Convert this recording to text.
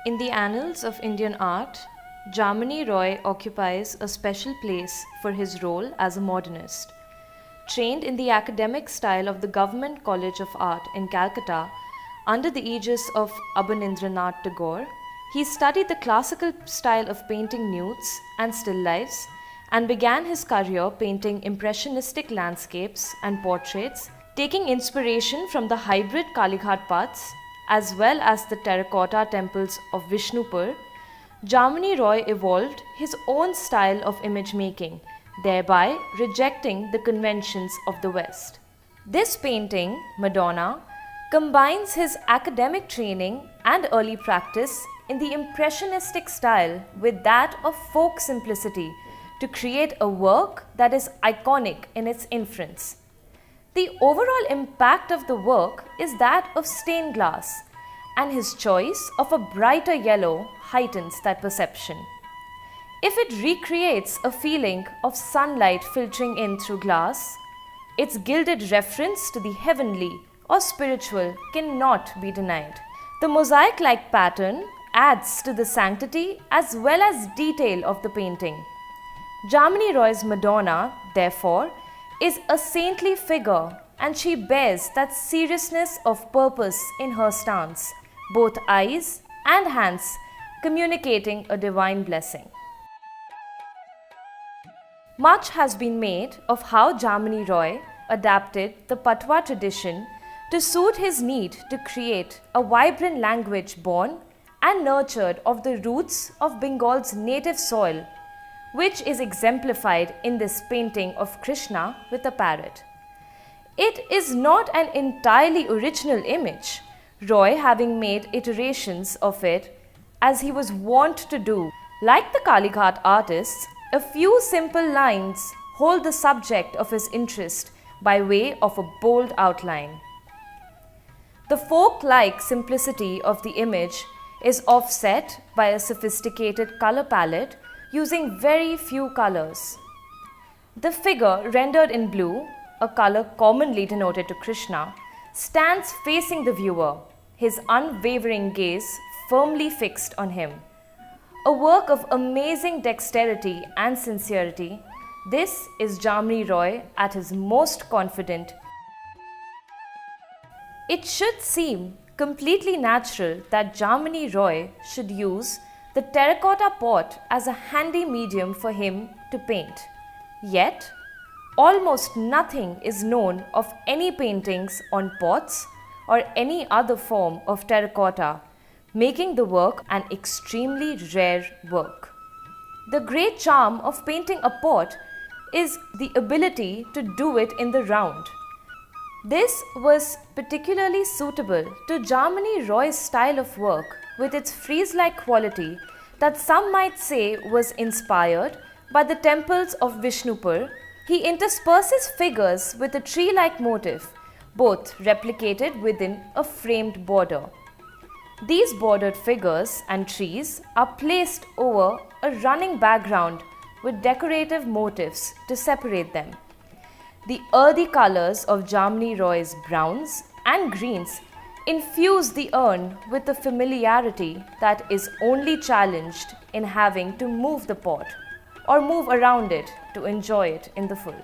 In the annals of Indian art, Jamini Roy occupies a special place for his role as a modernist. Trained in the academic style of the Government College of Art in Calcutta under the aegis of Abanindranath Tagore, he studied the classical style of painting nudes and still lifes and began his career painting impressionistic landscapes and portraits, taking inspiration from the hybrid Kalighat paths as well as the terracotta temples of Vishnupur. Jamini Roy evolved his own style of image making, thereby rejecting the conventions of the West. This painting, Madonna, combines his academic training and early practice in the impressionistic style with that of folk simplicity to create a work that is iconic in its inference. The overall impact of the work is that of stained glass, and his choice of a brighter yellow heightens that perception. If it recreates a feeling of sunlight filtering in through glass, its gilded reference to the heavenly or spiritual cannot be denied. The mosaic-like pattern adds to the sanctity as well as detail of the painting. Jamini Roy's Madonna, therefore, is a saintly figure, and she bears that seriousness of purpose in her stance, both eyes and hands communicating a divine blessing. Much has been made of how Jamini Roy adapted the Patwa tradition to suit his need to create a vibrant language born and nurtured of the roots of Bengal's native soil, which is exemplified in this painting of Krishna with a parrot. It is not an entirely original image, Roy having made iterations of it as he was wont to do. Like the Kalighat artists, a few simple lines hold the subject of his interest by way of a bold outline. The folk-like simplicity of the image is offset by a sophisticated color palette using very few colors. The figure, rendered in blue, a color commonly denoted to Krishna, stands facing the viewer, his unwavering gaze firmly fixed on him. A work of amazing dexterity and sincerity, this is Jamini Roy at his most confident. It should seem completely natural that Jamini Roy should use the terracotta pot as a handy medium for him to paint. Yet, almost nothing is known of any paintings on pots or any other form of terracotta, making the work an extremely rare work. The great charm of painting a pot is the ability to do it in the round. This was particularly suitable to Jamini Roy's style of work with its frieze-like quality that some might say was inspired by the temples of Vishnupur. He intersperses figures with a tree-like motif, both replicated within a framed border. These bordered figures and trees are placed over a running background with decorative motifs to separate them. The earthy colors of Jamini Roy's browns and greens infuse the urn with a familiarity that is only challenged in having to move the pot or move around it to enjoy it in the full.